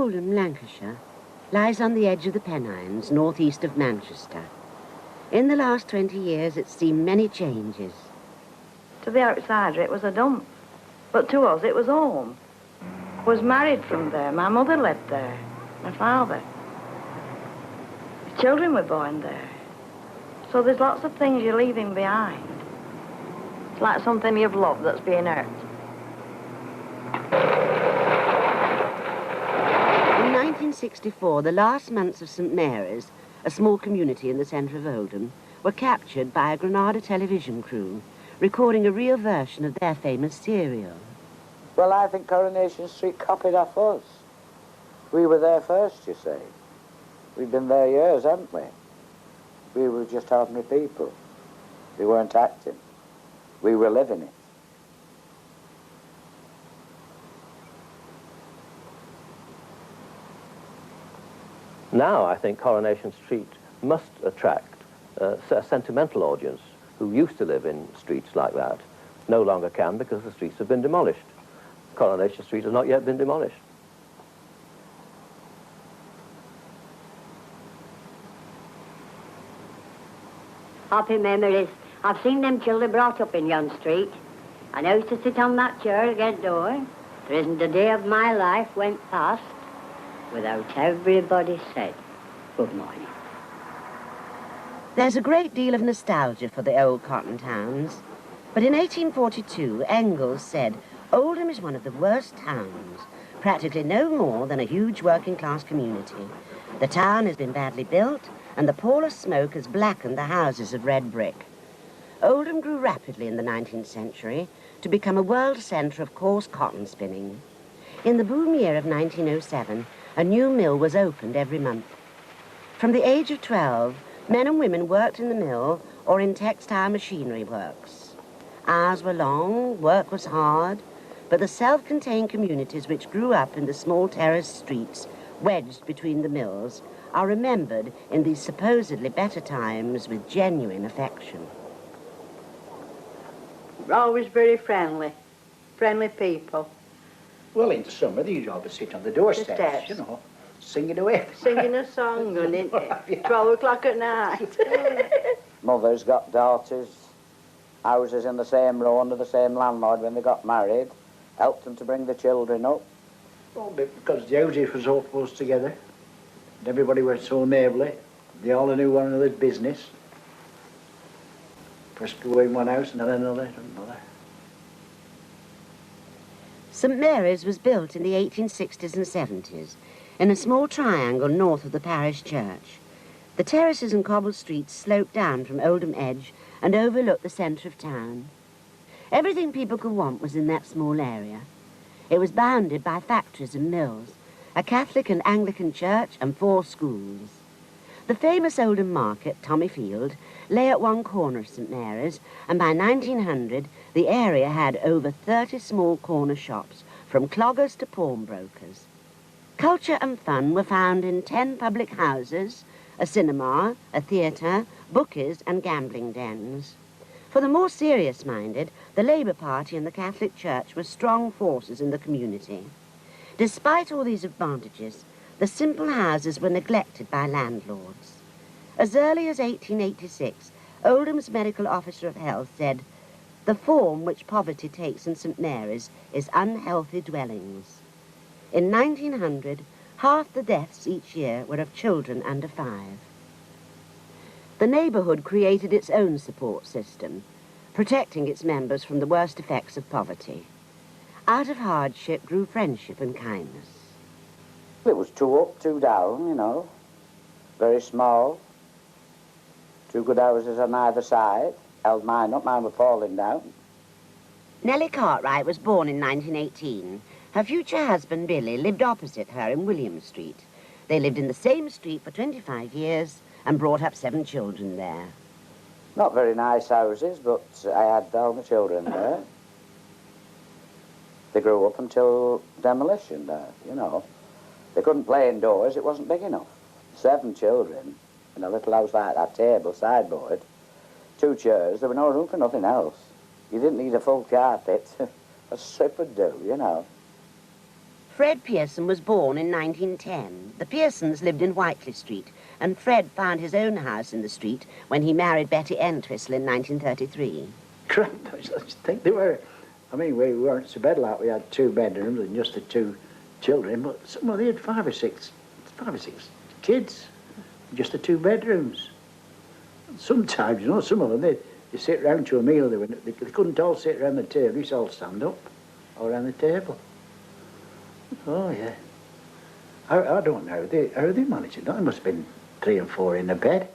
Oldham, Lancashire, lies on the edge of the Pennines, northeast of Manchester. In the last 20 years, it's seen many changes. To the outsider, it was a dump. But to us, it was home. I was married from there. My mother lived there. My father. The children were born there. So there's lots of things you're leaving behind. It's like something you've loved that's being hurt. In 1964, the last months of St Mary's, a small community in the centre of Oldham, were captured by a Granada television crew, recording a real version of their famous serial. Well, I think Coronation Street copied off us. We were there first, you see. We've been there years, haven't we? We were just ordinary people. We weren't acting. We were living it. Now, I think Coronation Street must attract a sentimental audience who used to live in streets like that. No longer can because the streets have been demolished. Coronation Street has not yet been demolished. Happy memories. I've seen them children brought up in yon street. And I used to sit on that chair against the door. There isn't a day of my life went past without everybody said good morning. There's a great deal of nostalgia for the old cotton towns. But in 1842, Engels said, Oldham is one of the worst towns, practically no more than a huge working-class community. The town has been badly built, and the pall of smoke has blackened the houses of red brick. Oldham grew rapidly in the 19th century to become a world centre of coarse cotton spinning. In the boom year of 1907, a new mill was opened every month. From the age of 12, men and women worked in the mill or in textile machinery works. Hours were long, work was hard, but the self-contained communities which grew up in the small terraced streets wedged between the mills are remembered in these supposedly better times with genuine affection. We're always very friendly people. Well, in the summer, they usually always sit on the doorsteps, you know, singing away. Singing a song and 12 o'clock at night. Mothers got daughters, houses in the same row under the same landlord when they got married, helped them to bring the children up. Well, because the houses were so close together, and everybody was so neighbourly, they all knew one another's business. First go in one house and then another and another. St Mary's was built in the 1860s and 70s in a small triangle north of the parish church. The terraces and cobbled streets sloped down from Oldham Edge and overlooked the centre of town. Everything people could want was in that small area. It was bounded by factories and mills, a Catholic and Anglican church and 4 schools. The famous Oldham market, Tommy Field, lay at one corner of St Mary's, and by 1900 the area had over 30 small corner shops, from cloggers to pawnbrokers. Culture and fun were found in 10 public houses, a cinema, a theatre, bookies and gambling dens. For the more serious-minded, the Labour Party and the Catholic Church were strong forces in the community. Despite all these advantages, the simple houses were neglected by landlords. As early as 1886, Oldham's medical officer of health said, "The form which poverty takes in St Mary's is unhealthy dwellings." In 1900, half the deaths each year were of children under 5. The neighbourhood created its own support system, protecting its members from the worst effects of poverty. Out of hardship grew friendship and kindness. It was 2 up, 2 down, you know, very small. 2 good houses on either side. Held mine up, mine were falling down. Nellie Cartwright was born in 1918. Her future husband, Billy, lived opposite her in William Street. They lived in the same street for 25 years and brought up 7 children there. Not very nice houses, but I had all my children there. They grew up until demolition there, you know. They couldn't play indoors, it wasn't big enough. 7 children in a little house like that, table, sideboard, 2 chairs, there was no room for nothing else. You didn't need a full carpet. A strip would do, you know. Fred Pearson was born in 1910. The Pearsons lived in Whiteley Street, and Fred found his own house in the street when he married Betty Entwistle in 1933. Crap, I just think they were. I mean, we weren't so bad like we had 2 bedrooms and just the 2 children, but some of them had 5 or 6 kids, just the 2 bedrooms. And sometimes, you know, some of them, they sit round to a meal, they couldn't all sit round the table, they used to all stand up or around the table. Oh, yeah. I don't know how they managed it. There must have been 3 and 4 in a bed.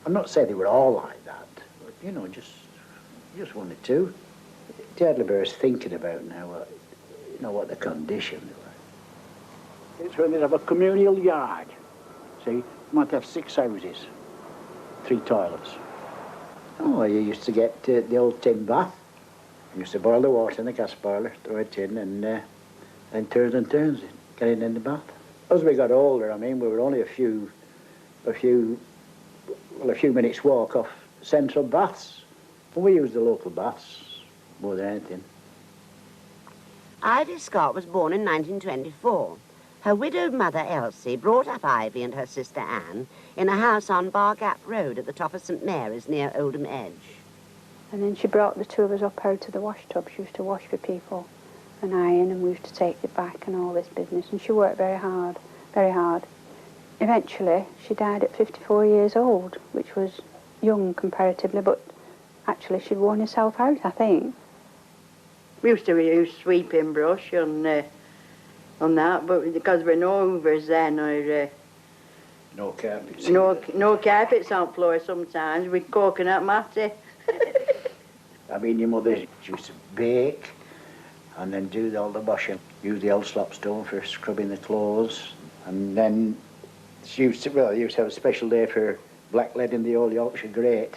I'm not saying they were all like that, but, you know, just 1 or 2. It hardly bears thinking about now, what the condition they were. It's when they have a communal yard. See, you might have 6 houses, 3 toilets. Oh, you used to get the old tin bath. You used to boil the water in the gas boiler, throw it in, and then turns and turns it, get it in the bath. As we got older, I mean, we were only a few minutes walk off central baths. And we used the local baths more than anything. Ivy Scott was born in 1924. Her widowed mother, Elsie, brought up Ivy and her sister Anne in a house on Bar Gap Road at the top of St Mary's near Oldham Edge. And then she brought the 2 of us up out to the wash tub. She used to wash for people and iron, and we used to take it back and all this business. And she worked very hard, very hard. Eventually, she died at 54 years old, which was young comparatively, but actually she'd worn herself out, I think. We used to use sweeping brush on that, but because there were no hoovers then, or No carpets. no carpets on floor sometimes, with coconut matty. I mean, your mother used to bake and then do all the washing. Use the old slopstone for scrubbing the clothes. And then she used to have a special day for blacklead in the old Yorkshire grate.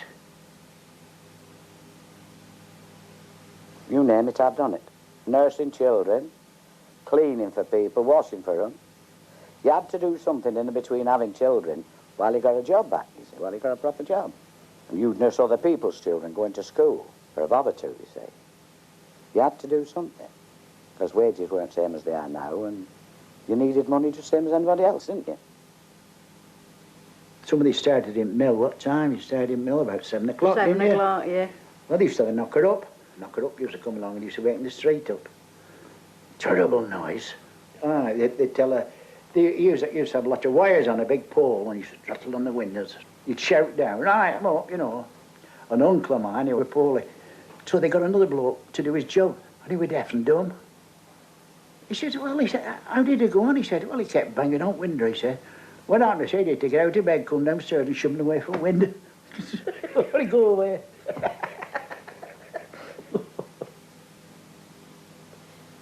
You name it, I've done it. Nursing children, cleaning for people, washing for them. You had to do something in between having children while you got a job back, you see, while you got a proper job. And you'd nurse other people's children going to school for a bob or 2, you see. You had to do something, because wages weren't the same as they are now, and you needed money just the same as anybody else, didn't you? Somebody started in mill. What time? You started in mill about 7 o'clock, 7 didn't you? o'clock, yeah. Well, they used to have a knocker up. Knocker up used to come along and used to wake in the street up. Terrible noise. They'd tell her, they used to have a lot of wires on a big pole when you used to rattle on the windows. You'd shout down, right, I'm up, you know. An uncle of mine, he was poorly. So they got another bloke to do his job, and he was deaf and dumb. He said, how did it go on? He said, well, he kept banging on window, he said. Went out and said he had to get out of bed, come downstairs and shove him away from the window. Let it go away.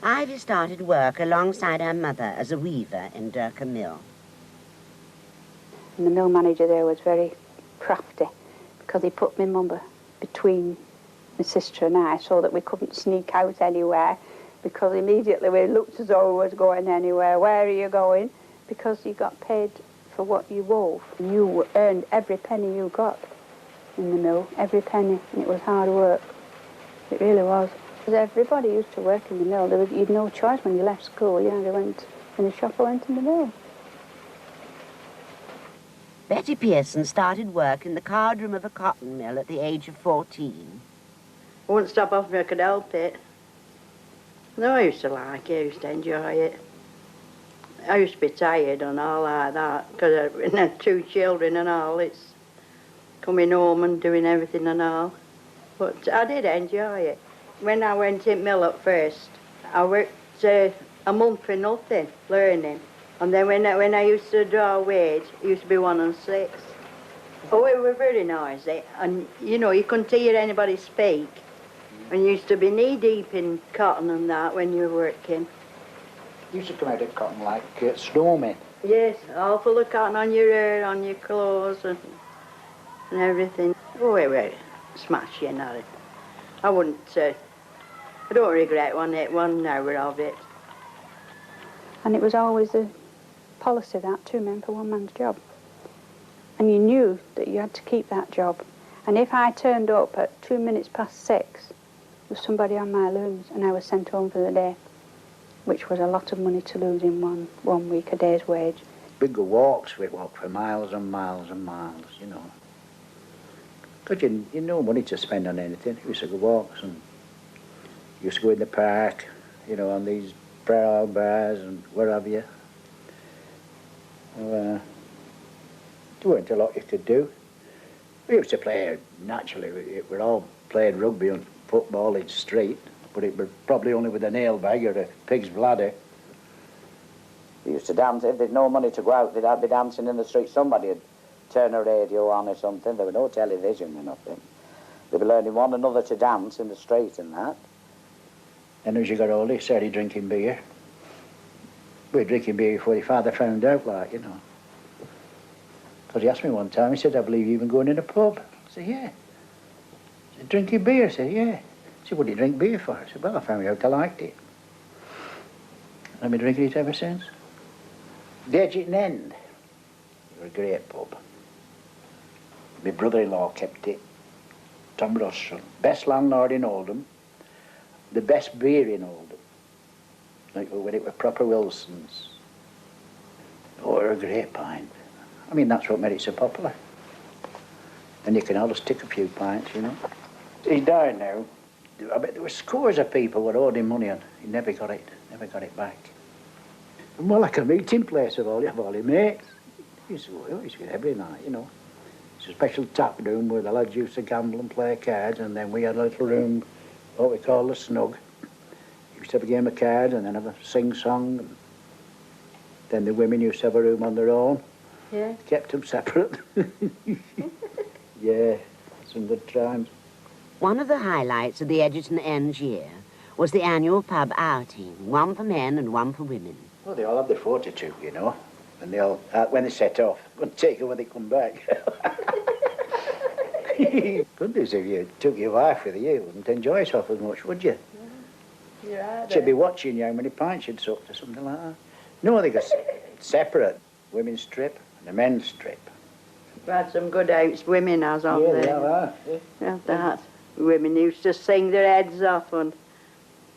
Ivy started work alongside her mother as a weaver in Durkham Mill. And the mill manager there was very crafty, because he put my mother between my sister and I so that we couldn't sneak out anywhere, because immediately we looked as though we was going anywhere. Where are you going? Because you got paid for what you wove. You earned every penny you got in the mill, every penny, and it was hard work. It really was. Because everybody used to work in the mill. You'd no choice when you left school. You either went in the shop or went in the mill. Betty Pearson started work in the card room of a cotton mill at the age of 14. I wouldn't stop off if I could help it. No, I used to like it. I used to enjoy it. I used to be tired and all like that, because I had 2 children and all. It's coming home and doing everything and all. But I did enjoy it. When I went in mill at first, I worked a month for nothing, learning. And then when I used to draw wage, it used to be 1 and 6. Oh, it was very noisy. And, you know, you couldn't hear anybody speak. And you used to be knee-deep in cotton and that when you were working. You used to come out of cotton like snowmen. Yes, all full of cotton on your hair, on your clothes and everything. Oh, it was smashing at it. I don't regret one hour of it. And it was always the policy that 2 men for 1 man's job. And you knew that you had to keep that job. And if I turned up at 6:02, there was somebody on my looms and I was sent home for the day. which was a lot of money to lose in one week, a day's wage. We'd go walks, we'd walk for miles and miles and miles, you know. Because you no money to spend on anything. We used to go walks and used to go in the park, you know, on these brow bars and where have you. There weren't a lot you could do. We used to play, naturally, we all played rugby and football in the street, but it was probably only with a nail bag or a pig's bladder. We used to dance. If there'd no money to go out, they'd be dancing in the street. Somebody would turn a radio on or something. There was no television or nothing. They'd be learning one another to dance in the street and that. And as you got older, you started drinking beer. We were drinking beer before your father found out, like, you know. Because he asked me one time, he said, I believe you've been going in a pub. I said, yeah. He said, drinking beer? I said, yeah. He said, what do you drink beer for? I said, well, I found out I liked it. And I've been drinking it ever since. The Edgerton End. It was a great pub. My brother-in-law kept it. Tom Russell. Best landlord in Oldham. The best beer in Oldham. Like when it were proper Wilson's. Oh, it was a great pint. I mean, that's what made it so popular. And you can always stick a few pints, you know. He's died now. I bet there were scores of people who owed him money and he never got it back. More like a meeting place of all your mates. He used to go every night, you know. It's a special tap room where the lads used to gamble and play cards, and then we had a little room, what we call the snug. Used to have a game of cards and then have a sing-song. Then the women used to have a room on their own. Yeah. Kept them separate. Yeah, some good times. One of the highlights of the Edgerton Ends year was the annual pub outing, one for men and one for women. Well, they all have their fortitude, you know. And they all, when they set off, wouldn't take it when they come back. Goodness, if you took your wife with you, you wouldn't enjoy yourself as much, would you? Yeah. She'd be watching you how many pints you'd sucked or something like that. No, they got separate. Women's strip and the men's strip. We had some good outs, women as on Yeah, there. they are. Yeah. Yeah, that. Women used to sing their heads off and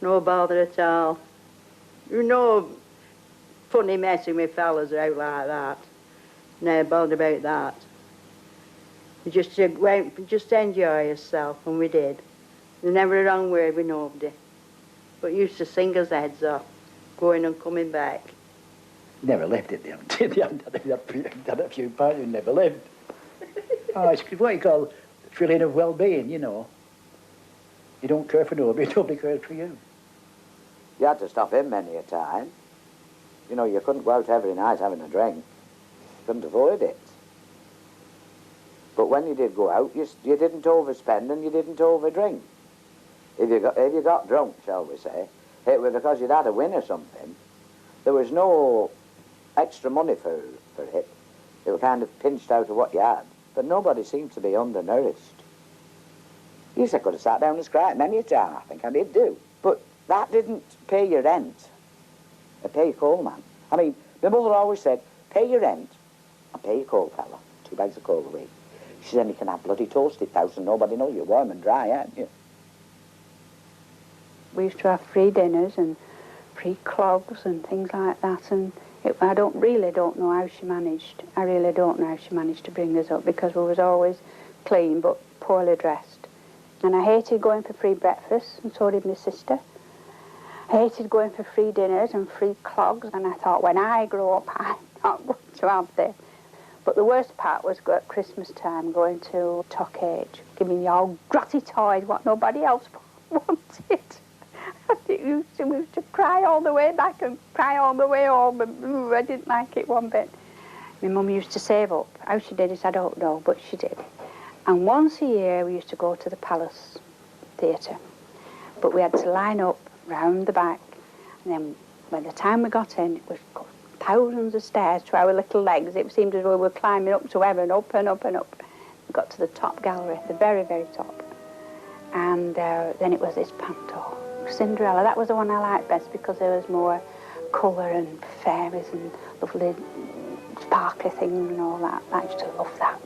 no bother at all. You know, funny messing with fellas out like that. No bother about that. You just went, just enjoy yourself, and we did. There's never a wrong word with nobody. But used to sing us heads off, going and coming back. Never lived it, they haven't had a few pints, you never lived. Oh, it's what you call the feeling of well-being, you know. You don't care for nobody, nobody cares for you. You had to stop in many a time. You know, you couldn't go out every night having a drink. You couldn't avoid it. But when you did go out, you didn't overspend and you didn't overdrink. If you got drunk, shall we say, it was because you'd had a win or something. There was no extra money for it. It was kind of pinched out of what you had. But nobody seemed to be undernourished. You said could have sat down and cried many a time, I think I did do. But that didn't pay your rent. It pay your coal, man. I mean, my mother always said, pay your rent and pay your coal, fella. 2 bags of coal a week. She said, you can have bloody toasted house and nobody knows you're warm and dry, aren't you? We used to have free dinners and free clogs and things like that, and I really don't know how she managed. I really don't know how she managed to bring us up, because we was always clean but poorly dressed. And I hated going for free breakfast, and so did my sister. I hated going for free dinners and free clogs, and I thought, when I grow up, I'm not going to have this. But the worst part was at Christmas time, going to Tockage, giving you all grotty toys, what nobody else wanted. We used to cry all the way back and cry all the way home. And, I didn't like it one bit. My mum used to save up. How she did it, I don't know, but she did. And once a year, we used to go to the Palace Theatre. But we had to line up round the back. And then by the time we got in, it was thousands of stairs to our little legs. It seemed as though we were climbing up to heaven, up and up and up. We got to the top gallery, the very, very top. And then it was this panto. Cinderella, that was the one I liked best because there was more colour and fairies and lovely sparkly things and all that. I used to love that.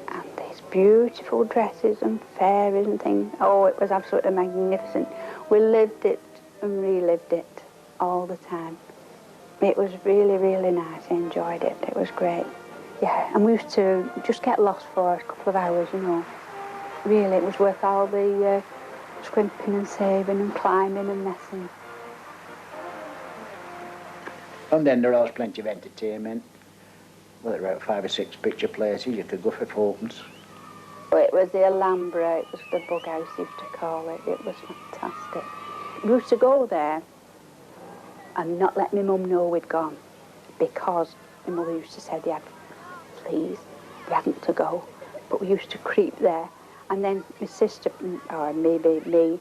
And these beautiful dresses and fairies and things. Oh, it was absolutely magnificent. We lived it and relived it. all the time. It was really, really nice. I enjoyed it. It was great. Yeah, and we used to just get lost for a couple of hours, you know. Really, it was worth all the scrimping and saving and climbing and messing. And then there was plenty of entertainment. Well, there were about 5 or 6 picture places you could go for fourpence. Well, it was the Alhambra, it was the bug house, used to call it. It was fantastic. We used to go there and not let my mum know we'd gone, because my mother used to say, "Dad, please, we hadn't to go." But we used to creep there, and then my sister, or maybe me,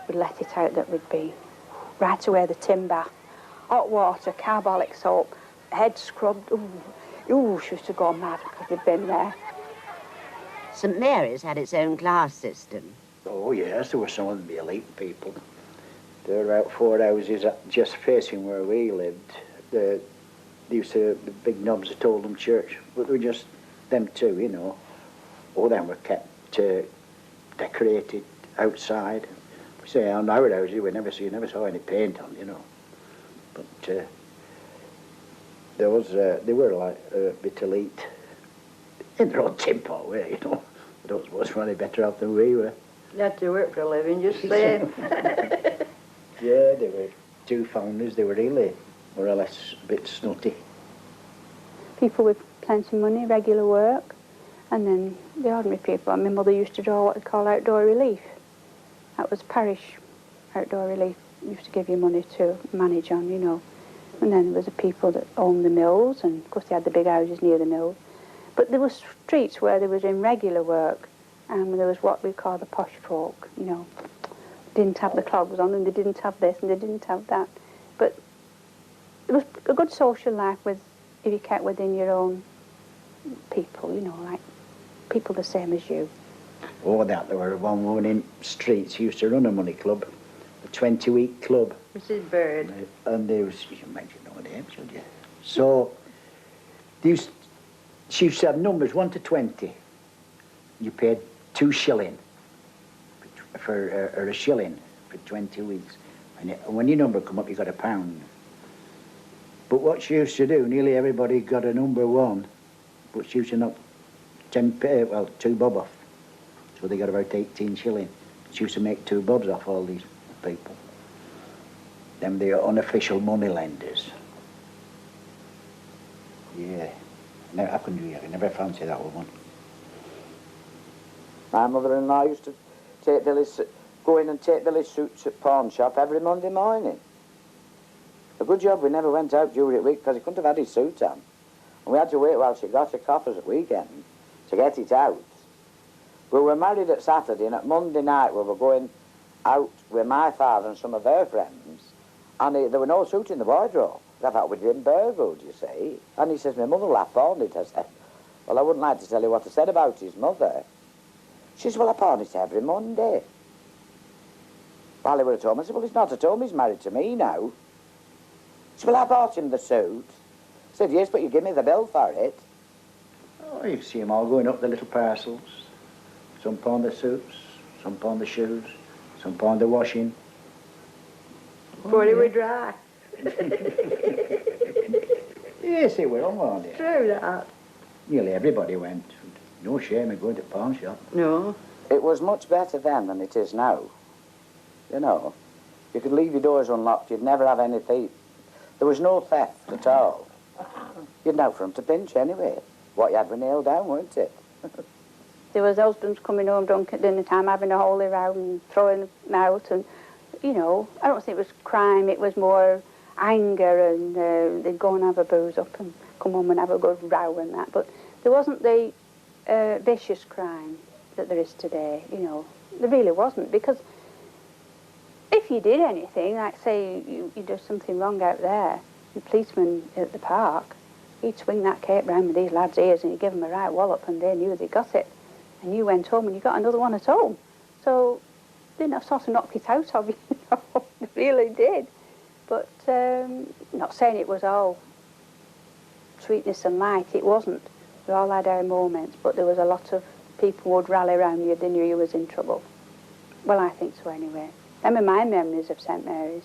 would let it out that we'd be right away the tin bath, hot water, carbolic soap, head scrubbed. Ooh, she used to go mad because we'd been there. St Mary's had its own class system. Oh yes, there were some of the elite people. There were about 4 houses just facing where we lived. They used to, the big knobs of Oldham Church, but they were just them two, you know. All them were kept decorated outside. We say on our houses, you never saw any paint on, you know. But they were like a bit elite in their own tin pot way, you know. They don't suppose were any better off than we were. You had to work for a living, just saying. Yeah, they were two founders. They were really more or less a bit snotty. People with plenty of money, regular work, and then the ordinary people. My mother used to draw what they call outdoor relief. That was parish outdoor relief. Used to give you money to manage on, you know. And then there was the people that owned the mills, and of course they had the big houses near the mills. But there were streets where there was in regular work, and there was what we call the posh folk, you know. Didn't have the clogs on, and they didn't have this, and they didn't have that. But it was a good social life if you kept within your own people, you know, like people the same as you. Oh, there were one woman in streets who used to run a money club, a 20-week club. Mrs. Bird. And there was, you might know her name, should you? So, she used to have numbers 1 to 20. You paid 2 shillings for a shilling for 20 weeks. And when your number come up, you got £1. But what she used to do, nearly everybody got a number 1, but she used to knock 2 bob off. So they got about 18 shillings. She used to make 2 bobs off all these people. Them they are unofficial money lenders. Yeah. No, I couldn't do it. I never fancied that woman. My mother-in-law used to go in and take Billy's suits at pawn shop every Monday morning. A good job we never went out during the week because he couldn't have had his suit on. And we had to wait while she got her coffers at weekend to get it out. We were married at Saturday, and at Monday night we were going out with my father and some of her friends, and there were no suit in the wardrobe. I thought we'd been burgled, you see. And he says, my mother laughed on it. I said, well, I wouldn't like to tell you what I said about his mother. She says, well, I pawn it every Monday. While he were at home, I said, well, he's not at home, he's married to me now. She said, well, I bought him the suit. I said, yes, but you give me the bill for it. Oh, you see them all going up the little parcels. Some pawn the suits, some pawn the shoes, some pawn the washing. Before they were dry. Yes, they were all, weren't they? True that. Nearly everybody went. No shame in going to pawn shop. No. It was much better then than it is now. You know, you could leave your doors unlocked, you'd never have any thief. There was no theft at all. You'd know from to pinch anyway. What you had were nailed down, weren't it? There was husbands coming home drunk at dinner time, having a holy row and throwing them out, and, you know, I don't think it was crime, it was more anger, and they'd go and have a booze up and come home and have a good row and that. But there wasn't the vicious crime that there is today, you know. There really wasn't, because if you did anything, like say you did something wrong out there, the policeman at the park, he'd swing that cape round with these lads' ears and he'd give them a right wallop, and they knew they got it. And you went home and you got another one at home. So they sort of knocked it out of you, you know. They really did. But not saying it was all sweetness and light, it wasn't. We all had our moments, but there was a lot of people would rally around you, they knew you was in trouble. Well, I think so anyway. Them are my memories of St Mary's.